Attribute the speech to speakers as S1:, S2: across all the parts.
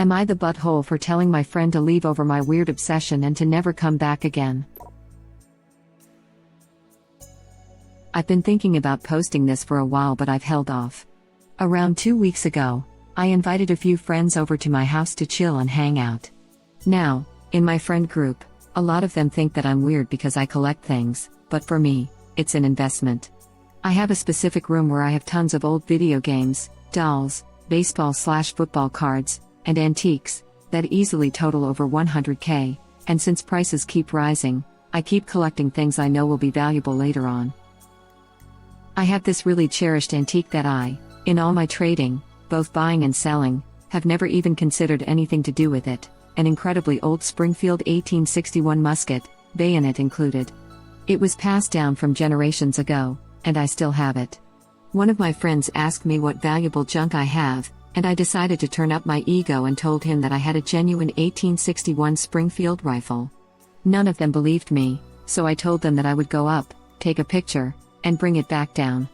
S1: Am I the butthole for telling my friend to leave over my weird obsession and to never come back again? I've been thinking about posting this for a while, but I've held off. Around 2 weeks ago, I invited a few friends over to my house to chill and hang out. Now, in my friend group, a lot of them think that I'm weird because I collect things, but for me, it's an investment. I have a specific room where I have tons of old video games, dolls, baseball/football cards, and antiques that easily total over $100K, and since prices keep rising, I keep collecting things I know will be valuable later on. I have this really cherished antique that I, in all my trading, both buying and selling, have never even considered anything to do with it, an incredibly old Springfield 1861 musket, bayonet included. It was passed down from generations ago, and I still have it. One of my friends asked me what valuable junk I have, and I decided to turn up my ego and told him that I had a genuine 1861 Springfield rifle. None of them believed me, so I told them that I would go up, take a picture, and bring it back down.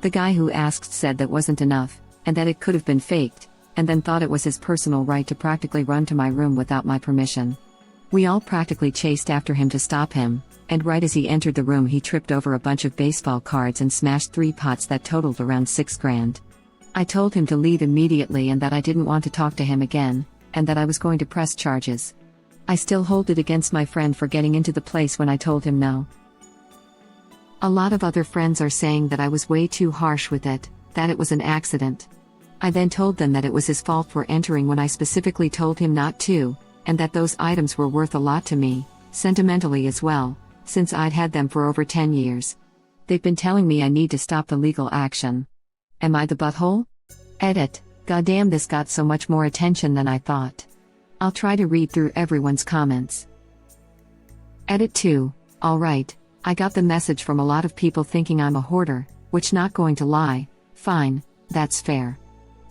S1: The guy who asked said that wasn't enough, and that it could have been faked, and then thought it was his personal right to practically run to my room without my permission. We all practically chased after him to stop him, and right as he entered the room he tripped over a bunch of baseball cards and smashed 3 pots that totaled around $6,000. I told him to leave immediately and that I didn't want to talk to him again, and that I was going to press charges. I still hold it against my friend for getting into the place when I told him no. A lot of other friends are saying that I was way too harsh with it, that it was an accident. I then told them that it was his fault for entering when I specifically told him not to, and that those items were worth a lot to me, sentimentally as well, since I'd had them for over 10 years. They've been telling me I need to stop the legal action. Am I the butthole? Edit. Goddamn, this got so much more attention than I thought. I'll try to read through everyone's comments. Edit 2. Alright, I got the message from a lot of people thinking I'm a hoarder, which, not going to lie, fine, that's fair.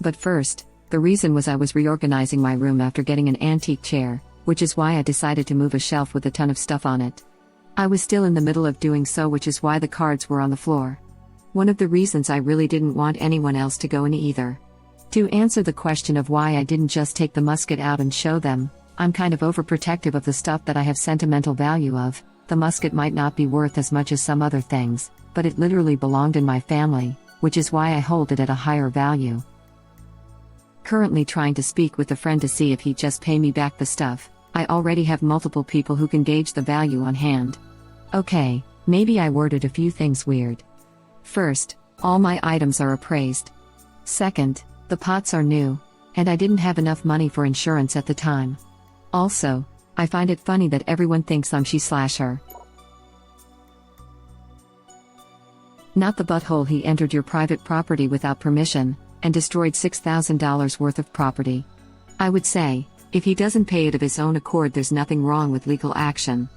S1: But first, the reason was I was reorganizing my room after getting an antique chair, which is why I decided to move a shelf with a ton of stuff on it. I was still in the middle of doing so, which is why the cards were on the floor. One of the reasons I really didn't want anyone else to go in either. To answer the question of why I didn't just take the musket out and show them, I'm kind of overprotective of the stuff that I have sentimental value of. The musket might not be worth as much as some other things, but it literally belonged in my family, which is why I hold it at a higher value. Currently trying to speak with a friend to see if he'd just pay me back the stuff. I already have multiple people who can gauge the value on hand. Okay, maybe I worded a few things weird. First, all my items are appraised. Second, the pots are new, and I didn't have enough money for insurance at the time. Also, I find it funny that everyone thinks I'm she/her. Not the butthole. He entered your private property without permission, and destroyed $6,000 worth of property. I would say, if he doesn't pay it of his own accord, there's nothing wrong with legal action.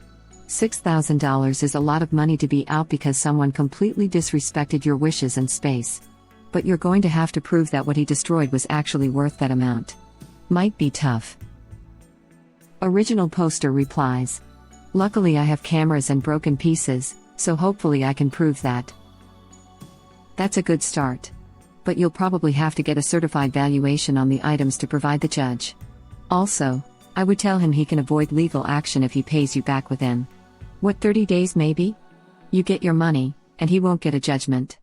S1: $6,000 is a lot of money to be out because someone completely disrespected your wishes and space. But you're going to have to prove that what he destroyed was actually worth that amount. Might be tough. Original poster replies. Luckily I have cameras and broken pieces, so hopefully I can prove that. That's a good start. But you'll probably have to get a certified valuation on the items to provide the judge. Also, I would tell him he can avoid legal action if he pays you back within 30 days maybe? You get your money, and he won't get a judgment.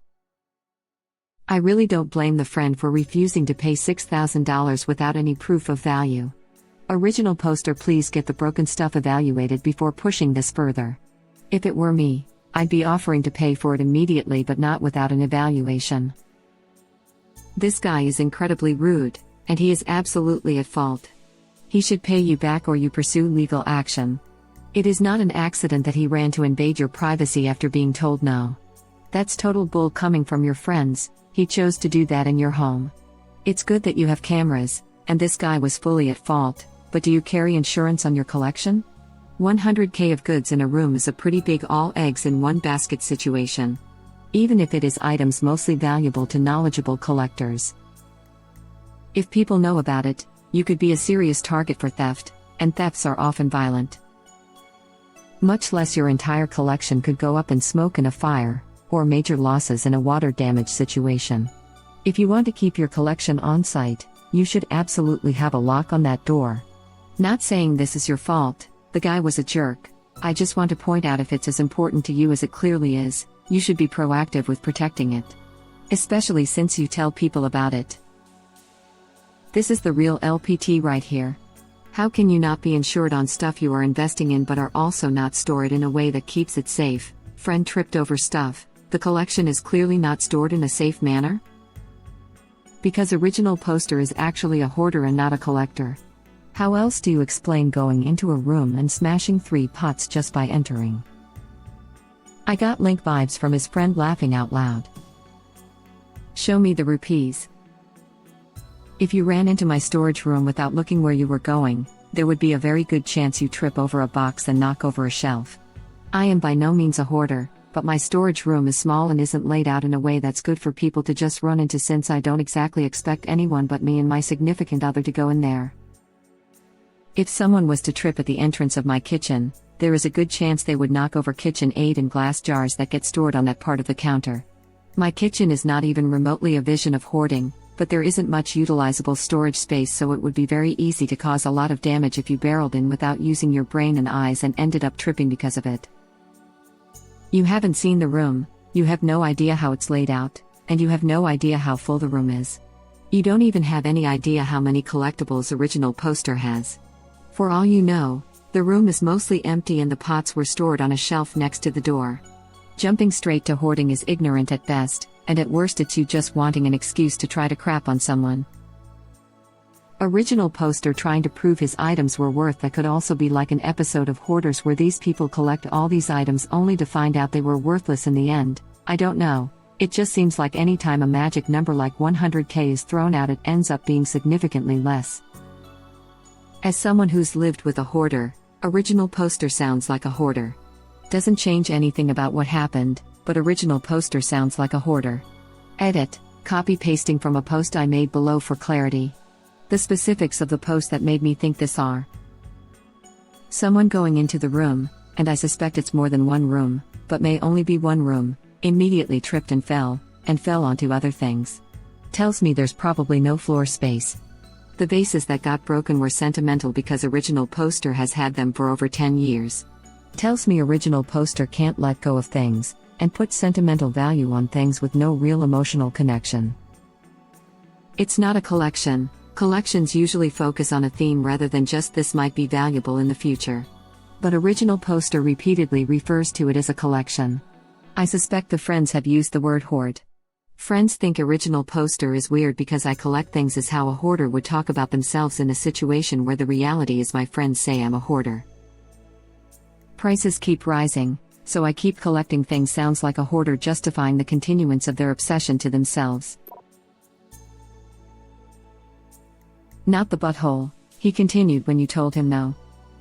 S1: I really don't blame the friend for refusing to pay $6,000 without any proof of value. Original poster, please get the broken stuff evaluated before pushing this further. If it were me, I'd be offering to pay for it immediately, but not without an evaluation. This guy is incredibly rude, and he is absolutely at fault. He should pay you back or you pursue legal action. It is not an accident that he ran to invade your privacy after being told no. That's total bull coming from your friends. He chose to do that in your home. It's good that you have cameras, and this guy was fully at fault, but do you carry insurance on your collection? $100K of goods in a room is a pretty big all eggs in one basket situation. Even if it is items mostly valuable to knowledgeable collectors. If people know about it, you could be a serious target for theft, and thefts are often violent. Much less your entire collection could go up in smoke in a fire, or major losses in a water damage situation. If you want to keep your collection on site, You should absolutely have a lock on that door. Not saying this is your fault, the guy was a jerk. I just want to point out if it's as important to you as it clearly is, you should be proactive with protecting it. Especially since you tell people about it. This is the real LPT right here. How can you not be insured on stuff you are investing in but are also not store it in a way that keeps it safe? Friend tripped over stuff. The collection is clearly not stored in a safe manner? Because original poster is actually a hoarder and not a collector. How else do you explain going into a room and smashing 3 pots just by entering? I got Link vibes from his friend laughing out loud. Show me the rupees. If you ran into my storage room without looking where you were going, there would be a very good chance you trip over a box and knock over a shelf. I am by no means a hoarder, but my storage room is small and isn't laid out in a way that's good for people to just run into, since I don't exactly expect anyone but me and my significant other to go in there. If someone was to trip at the entrance of my kitchen, there is a good chance they would knock over KitchenAid and glass jars that get stored on that part of the counter. My kitchen is not even remotely a vision of hoarding, but there isn't much utilizable storage space, so it would be very easy to cause a lot of damage if you barreled in without using your brain and eyes and ended up tripping because of it. You haven't seen the room, you have no idea how it's laid out, and you have no idea how full the room is. You don't even have any idea how many collectibles original poster has. For all you know, the room is mostly empty and the pots were stored on a shelf next to the door. Jumping straight to hoarding is ignorant at best, and at worst it's you just wanting an excuse to try to crap on someone. Original poster trying to prove his items were worth that could also be like an episode of Hoarders where these people collect all these items only to find out they were worthless in the end. I don't know, it just seems like any time a magic number like 100k is thrown out it ends up being significantly less. As someone who's lived with a hoarder, original poster sounds like a hoarder. Doesn't change anything about what happened, but original poster sounds like a hoarder. Edit, copy pasting from a post I made below for clarity. The specifics of the post that made me think this are: someone going into the room, and I suspect it's more than one room, but may only be one room, immediately tripped and fell onto other things. Tells me there's probably no floor space. The vases that got broken were sentimental because original poster has had them for over 10 years. Tells me original poster can't let go of things, and put sentimental value on things with no real emotional connection. It's not a collection. Collections usually focus on a theme rather than just this might be valuable in the future. But original poster repeatedly refers to it as a collection. I suspect the friends have used the word hoard. Friends think original poster is weird because I collect things as how a hoarder would talk about themselves in a situation where the reality is my friends say I'm a hoarder. Prices keep rising, so I keep collecting things sounds like a hoarder justifying the continuance of their obsession to themselves. Not the butthole, he continued when you told him no.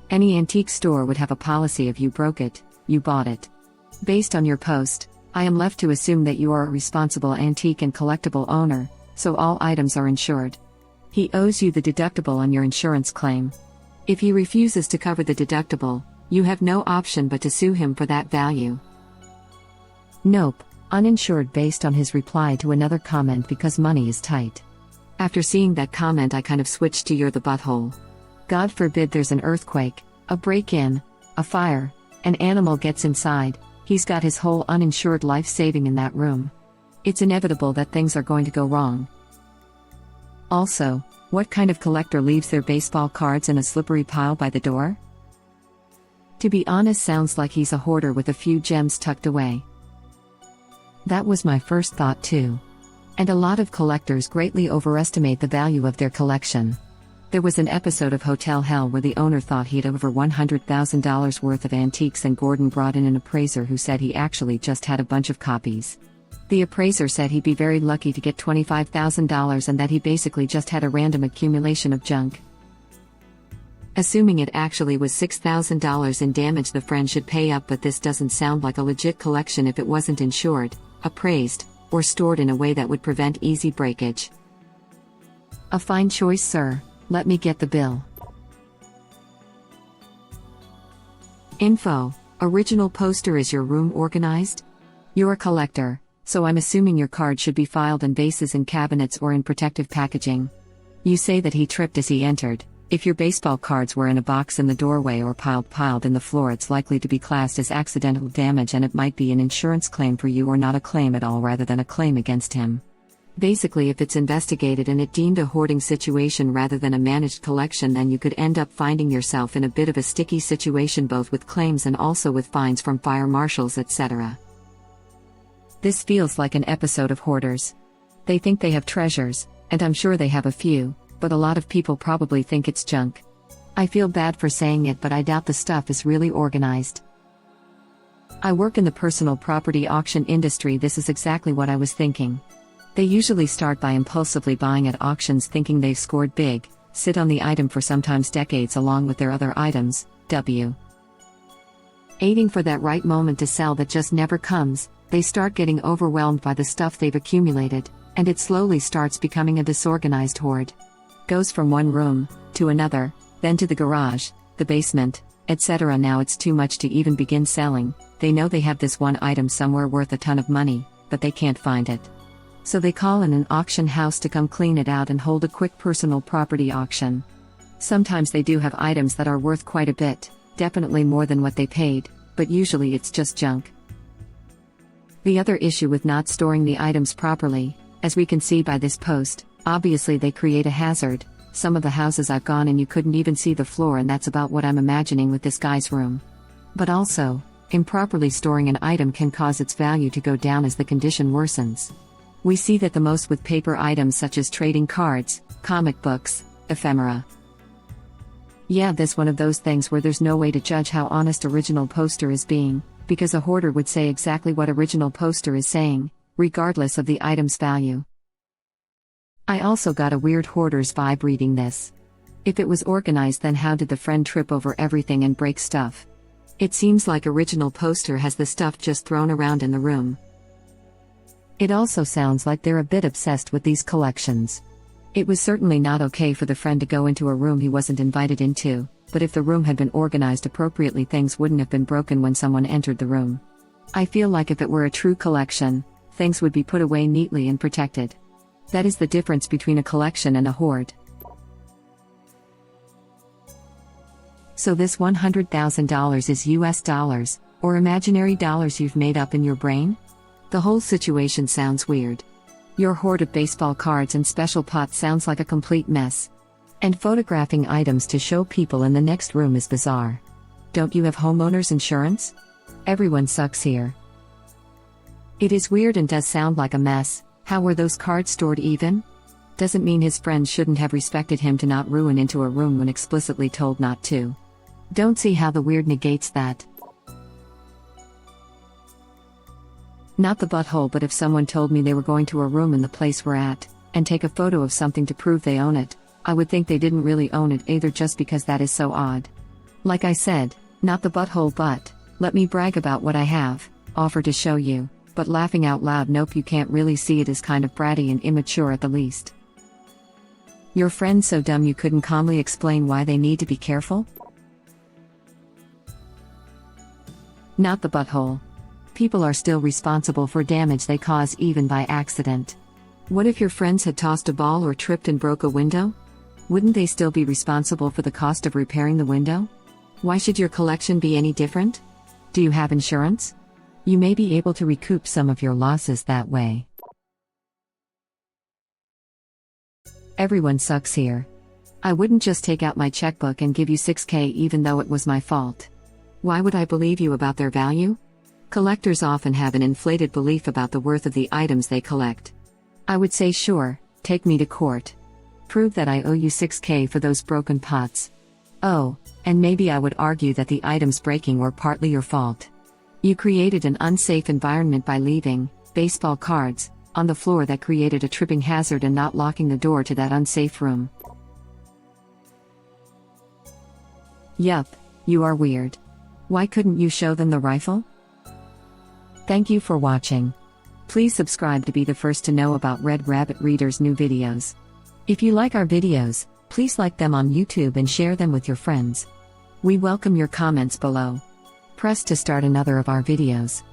S1: Any antique store would have a policy of you broke it, you bought it. Based on your post, I am left to assume that you are a responsible antique and collectible owner, so all items are insured. He owes you the deductible on your insurance claim. If he refuses to cover the deductible, you have no option but to sue him for that value. Nope, uninsured based on his reply to another comment because money is tight. After seeing that comment I kind of switched to you're the butthole. God forbid there's an earthquake, a break-in, a fire, an animal gets inside, he's got his whole uninsured life saving in that room. It's inevitable that things are going to go wrong. Also, what kind of collector leaves their baseball cards in a slippery pile by the door? To be honest, sounds like he's a hoarder with a few gems tucked away. That was my first thought too. And a lot of collectors greatly overestimate the value of their collection. There was an episode of Hotel Hell where the owner thought he had over $100,000 worth of antiques and Gordon brought in an appraiser who said he actually just had a bunch of copies. The appraiser said he'd be very lucky to get $25,000 and that he basically just had a random accumulation of junk. Assuming it actually was $6,000 in damage the friend should pay up, but this doesn't sound like a legit collection if it wasn't insured, appraised, or stored in a way that would prevent easy breakage. A fine choice, sir. Let me get the bill. Info: original poster. Is your room organized? You're a collector, so I'm assuming your card should be filed in vases in cabinets or in protective packaging. You say that he tripped as he entered. If your baseball cards were in a box in the doorway or piled in the floor, it's likely to be classed as accidental damage, and it might be an insurance claim for you or not a claim at all rather than a claim against him. Basically, if it's investigated and it deemed a hoarding situation rather than a managed collection, then you could end up finding yourself in a bit of a sticky situation, both with claims and also with fines from fire marshals, etc. This feels like an episode of Hoarders. They think they have treasures, and I'm sure they have a few, but a lot of people probably think it's junk. I feel bad for saying it, but I doubt the stuff is really organized. I work in the personal property auction industry. This is exactly what I was thinking. They usually start by impulsively buying at auctions thinking they've scored big, sit on the item for sometimes decades along with their other items, waiting for that right moment to sell that just never comes. They start getting overwhelmed by the stuff they've accumulated, and it slowly starts becoming a disorganized hoard. Goes from one room to another, then to the garage, the basement, etc. Now it's too much to even begin selling. They know they have this one item somewhere worth a ton of money, but they can't find it. So they call in an auction house to come clean it out and hold a quick personal property auction. Sometimes they do have items that are worth quite a bit, definitely more than what they paid, but usually it's just junk. The other issue with not storing the items properly, as we can see by this post, obviously they create a hazard. Some of the houses I've gone in you couldn't even see the floor, and that's about what I'm imagining with this guy's room. But also, improperly storing an item can cause its value to go down as the condition worsens. We see that the most with paper items such as trading cards, comic books, ephemera. Yeah, this one of those things where there's no way to judge how honest original poster is being, because a hoarder would say exactly what original poster is saying, regardless of the item's value. I also got a weird hoarder's vibe reading this. If it was organized, then how did the friend trip over everything and break stuff? It seems like original poster has the stuff just thrown around in the room. It also sounds like they're a bit obsessed with these collections. It was certainly not okay for the friend to go into a room he wasn't invited into, but if the room had been organized appropriately, things wouldn't have been broken when someone entered the room. I feel like if it were a true collection, things would be put away neatly and protected. That is the difference between a collection and a hoard. So this $100,000 is US dollars, or imaginary dollars you've made up in your brain? The whole situation sounds weird. Your hoard of baseball cards and special pots sounds like a complete mess. And photographing items to show people in the next room is bizarre. Don't you have homeowner's insurance? Everyone sucks here. It is weird and does sound like a mess. How were those cards stored even? Doesn't mean his friends shouldn't have respected him to not ruin into a room when explicitly told not to. Don't see how the weird negates that. Not the butthole, but if someone told me they were going to a room in the place we're at, and take a photo of something to prove they own it, I would think they didn't really own it either, just because that is so odd. Like I said, not the butthole, but let me brag about what I have, offer to show you, but laughing out loud, nope, you can't really see it, is kind of bratty and immature at the least. Your friend's so dumb you couldn't calmly explain why they need to be careful? Not the butthole. People are still responsible for damage they cause even by accident. What if your friends had tossed a ball or tripped and broke a window? Wouldn't they still be responsible for the cost of repairing the window? Why should your collection be any different? Do you have insurance? You may be able to recoup some of your losses that way. Everyone sucks here. I wouldn't just take out my checkbook and give you $6,000 even though it was my fault. Why would I believe you about their value? Collectors often have an inflated belief about the worth of the items they collect. I would say, sure, take me to court. Prove that I owe you $6,000 for those broken pots. Oh, and maybe I would argue that the items breaking were partly your fault. You created an unsafe environment by leaving baseball cards on the floor that created a tripping hazard and not locking the door to that unsafe room. Yup, you are weird. Why couldn't you show them the rifle? Thank you for watching. Please subscribe to be the first to know about Red Rabbit Reader's new videos. If you like our videos, please like them on YouTube and share them with your friends. We welcome your comments below. Press to start another of our videos.